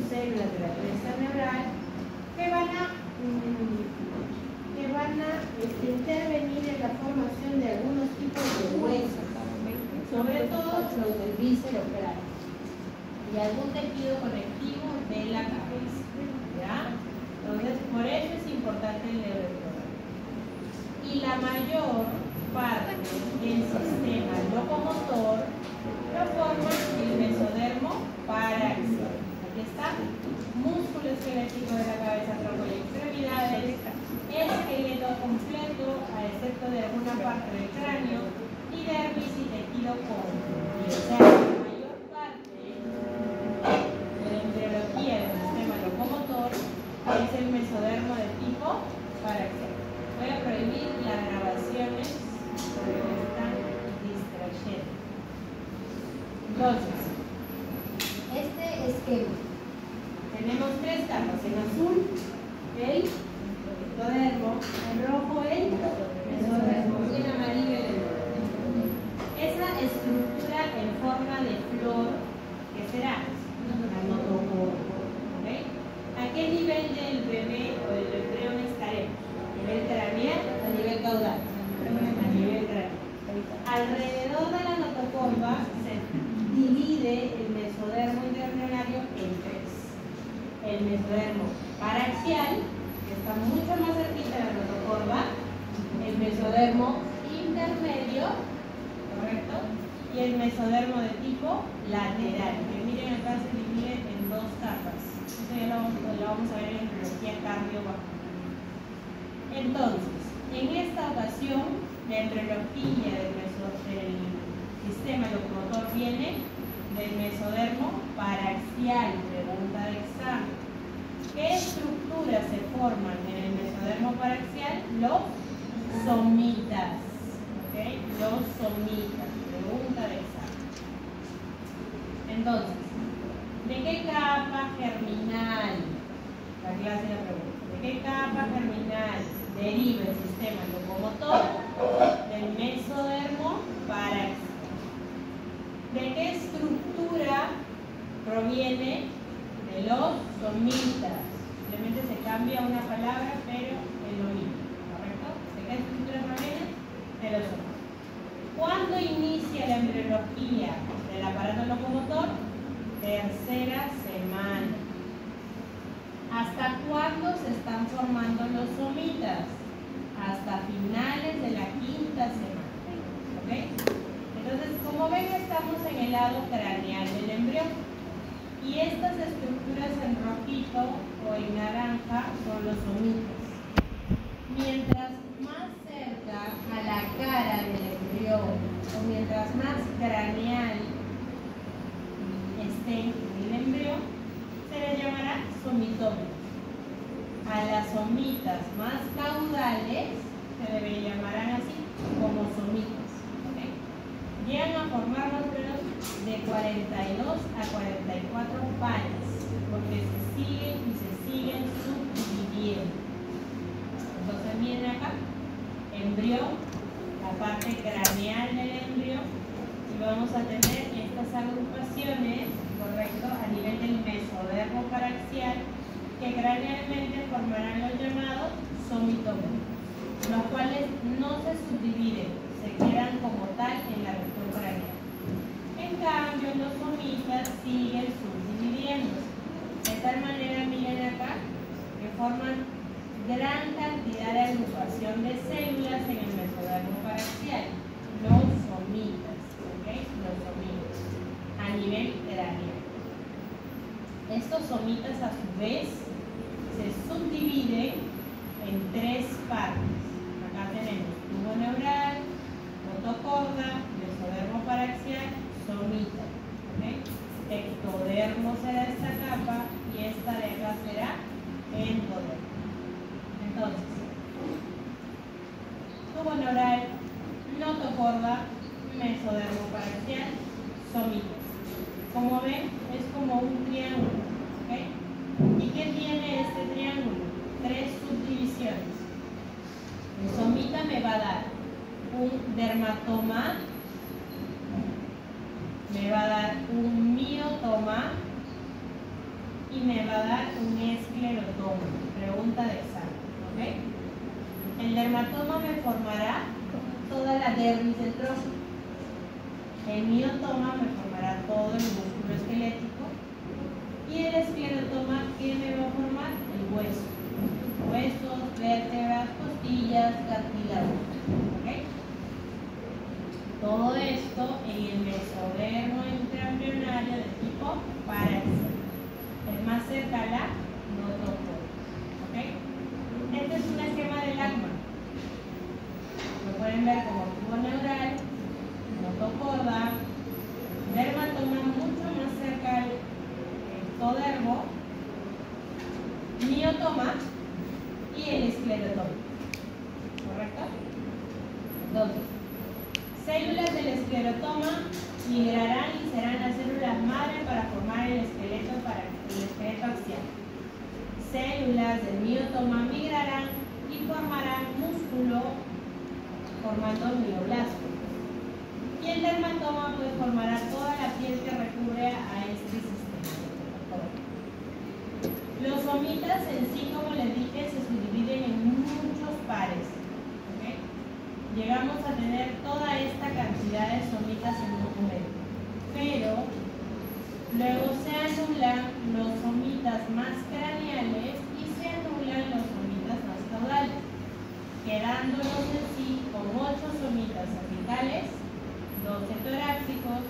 células de la cresta neural que van a intervenir en la formación de algunos tipos de huesos, sobre todo los del viscerocráneo y algún tejido conectivo de la cabeza, ¿ya? Entonces, por eso es importante el neuroentorno. Y la mayor parte del sistema locomotor lo forma el mesodermo paraxial. Aquí está, músculo esquelético de la cabeza, tronco y extremidades, esqueleto completo, a excepto de alguna parte del cráneo, y dermis y tejido conjuntivo. O sea, la mayor parte de la embriología del sistema locomotor es el mesodermo de tipo paraxial. Voy a prohibir las grabaciones porque me están distrayendo. Entonces, este esquema, tenemos tres capas: en azul el ectodermo, en rojo el mesodermo y en amarillo el endodermo. Esa estructura en forma de flor, ¿qué será? La notocorda. ¿Okay? ¿A qué nivel del bebé o del embrión estaremos? ¿A nivel craneal o a nivel caudal? A nivel craneal. Alrededor de la notocorda se divide el mesodermo intermembrario en tres: el mesodermo paraxial, que está mucho más cerquita de la notocorda; el mesodermo intermedio, ¿correcto? Y el mesodermo de tipo lateral, que miren acá se divide en dos capas. Eso ya lo vamos a ver en embriología cardiovascular. Entonces, en esta ocasión, la embriología del sistema locomotor viene del mesodermo paraxial. Pregunta de examen: ¿qué estructuras se forman en el mesodermo paraxial? Los somitas. ¿Okay? Los somitas. Pregunta de examen. Entonces, ¿de qué capa germinal? La clase de la pregunta. ¿De qué capa germinal deriva el sistema locomotor? Del mesodermo paraxial. ¿De qué estructura proviene? De los somitas. Simplemente se cambia una palabra, pero es lo mismo, ¿correcto? ¿De qué estructura proviene? De los somitas. ¿Cuándo inicia la embriología del aparato locomotor? Tercera semana. ¿Hasta cuándo se están formando los somitas? Hasta finales de la quinta semana. ¿Ok? Entonces, como ven, estamos en el lado craneal del embrión. Y estas estructuras en rojito o en naranja son los somitas. Mientras más cerca a la cara del embrión, o mientras más craneal esté el embrión, se le llamará somitómetro. A las somitas más caudales se le llamarán así, como somitas. ¿Okay? Llegan a formar más o menos de 42 a 44 pares, porque se siguen y se siguen subdividiendo. Entonces miren acá, embrión, la parte craneal del embrión, y vamos a tener estas agrupaciones, correcto, a nivel del mesodermo paraxial, que cranealmente formarán los llamados somitómetros, los cuales no se subdividen, se quedan como tal en la región craneal. En cambio, los somitas siguen subdividiéndose. De tal manera, miren acá, que forman gran cantidad de agrupación de células en el mesodermo paraxial, los somitas, ¿ok? Los somitas, a nivel craneal. Estos somitas, a su vez, se subdividen en tres partes. Acá tenemos tubo neural, notocorda, mesodermo paraxial, somita. ¿Okay? Ectodermo será esta capa y esta de acá será endodermo. Entonces, tubo neural, notocorda, mesodermo paraxial, somita. Como ven, es como un triángulo. ¿Okay? ¿Y qué tiene este triángulo? Tres subdivisiones. El somita me va a dar un dermatoma, me va a dar un miotoma y y me va a dar un esclerotoma. Pregunta de examen, ¿ok? El dermatoma me formará toda la dermis del tronco. El miotoma me formará todo el músculo esquelético. Y el esclerotoma, ¿qué me va a formar? El hueso. Huesos, vértebras, costillas, cartílago. ¿Ok? Todo esto en el mesodermo intraembrionario de tipo paraxial. El más cerca a la notocorda. ¿Ok? Este es un esquema del ACMA. Lo pueden ver como tubo neural, notocorda, dermatoma mucho más cerca al ectodermo, miotoma y el esclerotoma. ¿Correcto? Entonces, células del esclerotoma migrarán y serán las células madre para formar el esqueleto axial. Células del miotoma migrarán y formarán músculo formando mioblastos. Y el dermatoma pues formará toda la piel que recubre a este sistema. Los somitas en sí, como les dije, se subdividen en muchos pares. ¿Okay? Llegamos a tener toda esta cantidad de somitas en un momento. Pero luego se anulan los somitas más craneales y se anulan los somitas más caudales, quedándonos en sí con 8 somitas apicales, 12 torácicos,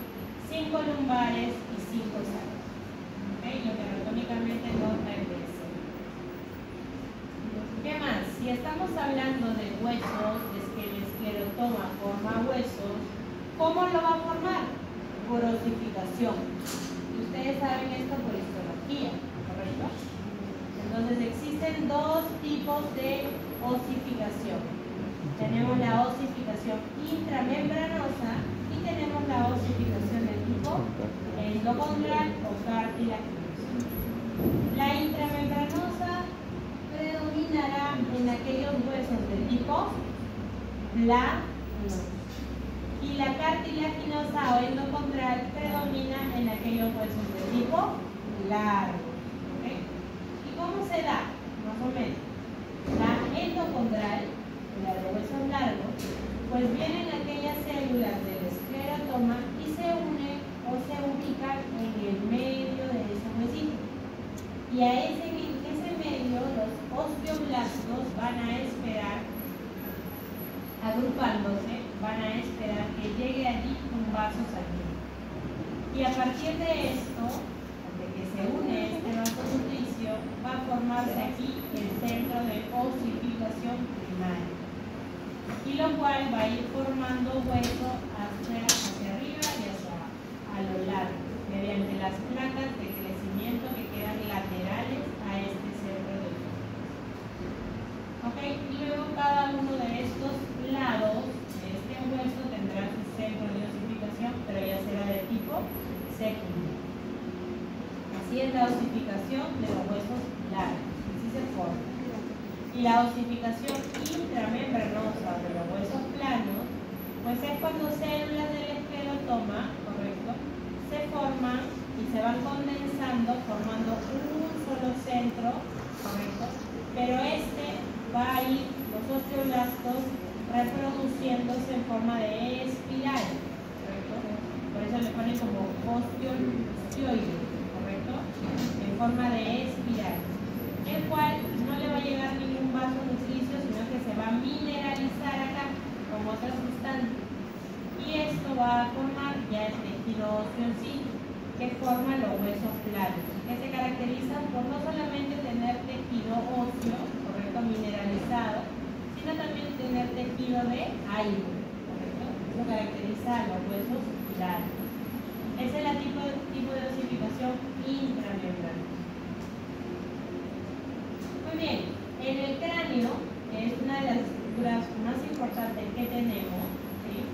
5 lumbares y 5 sacros. ¿Okay? Lo que anatómicamente no regresa. ¿Qué más? Si estamos hablando de huesos, es que el esclerotoma forma huesos, ¿cómo lo va a formar? Por osificación. Y ustedes saben esto por histología, ¿correcto? Entonces existen dos tipos de osificación. Tenemos la osificación intramembranosa y tenemos la osificación de tipo endocondral o cartilaginosa. La intramembranosa predominará en aquellos huesos de tipo plano y la cartilaginosa o endocondral predomina en aquellos huesos de tipo largo. ¿Okay? ¿Y cómo se da? Más o menos. La endocondral, la de huesos largos, pues vienen aquellas células del esclerotoma y se unen o se ubican en el medio de ese huesito. Y a ese medio los osteoblastos van a esperar, agrupándose, van a esperar que llegue allí un vaso sanguíneo. Y a partir de esto, de que se une este vaso nutricio, va a formarse aquí el centro de osificación primaria. Y lo cual va a ir formando hueso hacia arriba y a lo largo, mediante las placas de crecimiento que quedan laterales a este centro de osificación. ¿Ok? Y luego cada uno de estos lados de este hueso tendrá su centro de osificación, pero ya será de tipo secundario. Así es la osificación de los huesos largos, así se forma. Y la osificación intramembranosa de los huesos planos, pues es cuando células del esclerotoma, correcto, se forman y se van condensando formando un solo centro, correcto, pero este va a ir, los osteoblastos, reproduciéndose en forma de espiral, correcto, por eso le ponen como osteolustioide, correcto, en forma de espiral, el cual no le va a llegar ningún vaso nutricio, sino que se va a mineralizar acá como otra sustancia. Y esto va a formar ya el tejido óseo en sí, que forma los huesos planos, que se caracterizan por no solamente tener tejido óseo, correcto, mineralizado, sino también tener tejido de aire, correcto. Eso caracteriza a los huesos planos. Ese es el tipo de osificación intramembranosa. Muy bien, en el cráneo, que es una de las estructuras más importantes que tenemos, ¿sí?,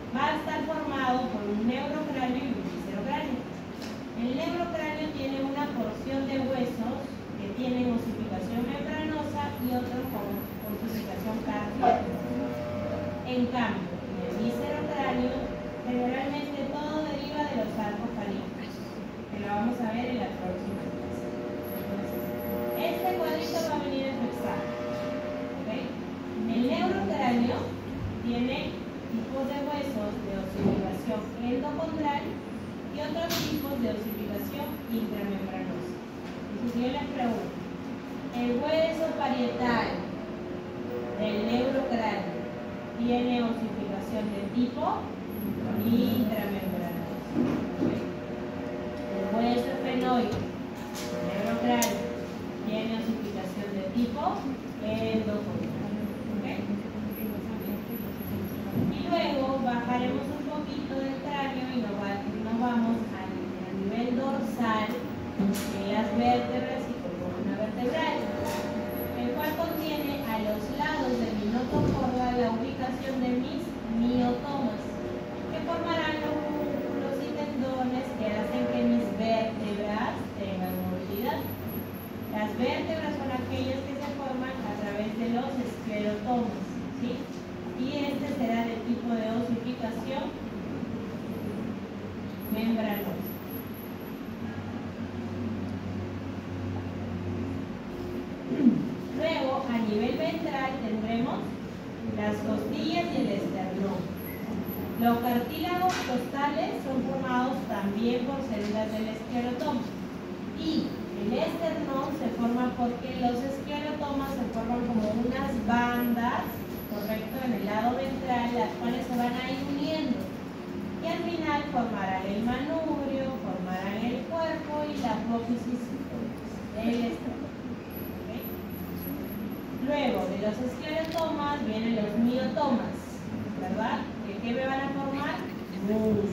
va a estar formado por un neurocráneo y un viscerocráneo. El neurocráneo tiene una porción de huesos que tienen osificación membranosa y otros con osificación cartilaginosa. En cambio, en el viscerocráneo, generalmente todo deriva de los arcos fálicos, que lo vamos a ver en la próxima clase. osificación endocondral y otros tipos de osificación intramembranosa. Entonces, si yo les pregunto, ¿el hueso parietal del neurocráneo tiene osificación de tipo intramembranosa? ¿Okay? El hueso esfenoide del neurocráneo tiene osificación de tipo endocondral. ¿Okay? Y luego bajaremos un poquito del cráneo y nos vamos al nivel dorsal de las vértebras y columna vertebral, el cual contiene a los lados de mi notocorda la ubicación de mis miotomas, que formarán los músculos y tendones que hacen que mis vértebras tengan movilidad. Las vértebras son aquellas que se forman a través de los esclerotomas, ¿sí? Y este será del tipo de osificación membranosa. Luego, a nivel ventral tendremos las costillas y el esternón. Los cartílagos costales son formados también por células del esclerotoma. Y el esternón se forma porque los esclerotomas se forman como unas bandas, correcto, en el lado ventral, las cuales se van a ir uniendo. Y al final formarán el manubrio, formarán el cuerpo y la apófisis del esternón. ¿Okay? Luego de los esclerotomas vienen los miotomas, ¿verdad? ¿Qué me van a formar? Músculos.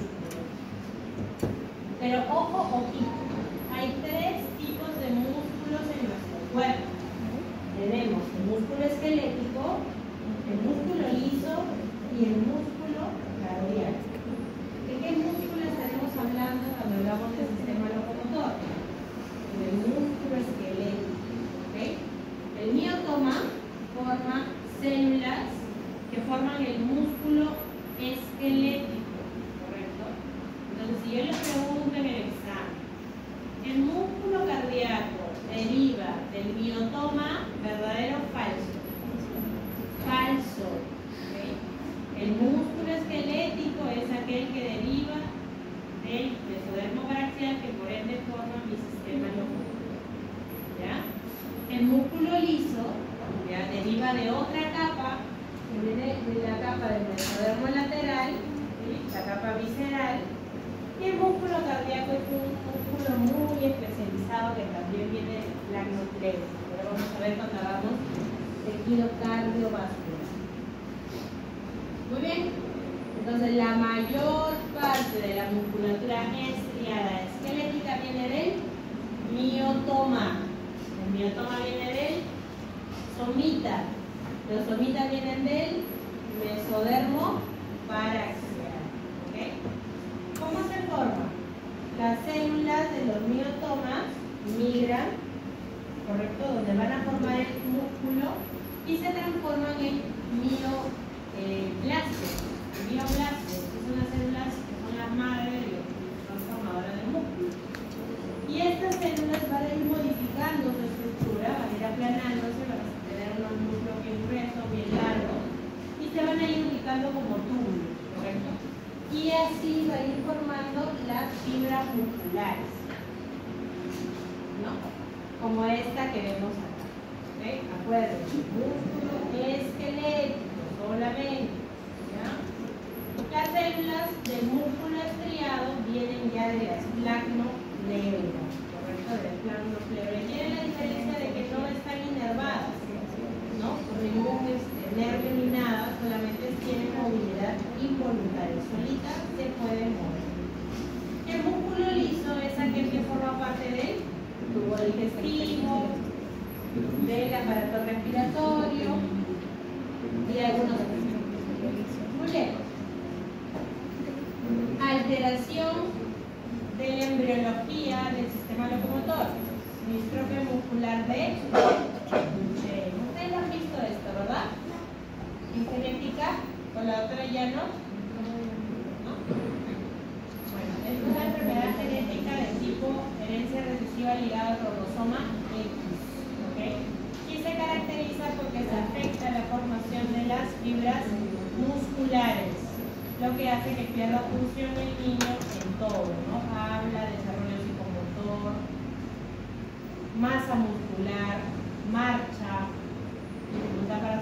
Pero ojo, ojito, hay tres tipos de músculos en nuestro cuerpo. Tenemos el músculo esquelético, el músculo liso y el músculo cardíaco. ¿De qué músculo estaremos hablando cuando hablamos del sistema locomotor? Del músculo esquelético. ¿Okay? El miotoma forma células que forman el músculo esquelético, ¿correcto? Entonces, si yo les pregunto en el examen, ¿el músculo cardíaco deriva del miotoma, verdadero o falso? Falso. ¿Okay? El músculo esquelético es aquel que deriva del mesodermo braquial, que por ende forma mi sistema locomotor. ¿Ya? El músculo liso ya deriva de otra capa, que viene de la capa del mesodermo lateral, ¿sí? La capa visceral. Y el músculo cardíaco es un músculo muy especializado que también viene de la nucleus. Pero vamos a ver cuando hagamos tejido cardiovascular. Muy bien. Entonces la mayor parte de la musculatura estriada esquelética viene del miotoma. El miotoma viene del somita. Los somitas vienen del mesodermo paraxial. ¿Okay? ¿Cómo se forma? Las células de los miotomas migran, correcto, donde van a formar el músculo y se transforman en mioblastos. Mioblastos son las células que son las madres y son formadoras del músculo. Y estas células van a ir modificando su estructura, van a ir aplanándose, van a tener unos músculos bien gruesos, bien largos, y se van a ir ubicando como túbulos, ¿correcto? Y así va a ir formando las fibras musculares, ¿no? Como esta que vemos acá. ¿Okay? Acuérdense, músculo esquelético solamente. ¿Ya? Las células del músculo estriado vienen ya de las placnopleura, ¿correcto? Del placnopleura. Y tienen la diferencia de que no están inervadas, ¿no? Por ningún nervio ni nada, solamente tienen movilidad involuntaria. Solitas se pueden mover. El músculo liso es aquel que forma parte del tubo digestivo, del aparato respiratorio y algunos otros. Muy bien. Alteración de la embriología del sistema locomotor. Distrofia muscular de Duchenne. Ustedes han visto esto, ¿verdad? En genética, con la doctora Llano. ¿No? Bueno, es una enfermedad genética de tipo herencia recesiva ligada al cromosoma X. ¿Okay? Y se caracteriza porque se afecta la formación de las fibras musculares, lo lo que hace que pierda función el niño en todo, ¿no? Habla, desarrollo psicomotor, masa muscular, marcha, dificultad para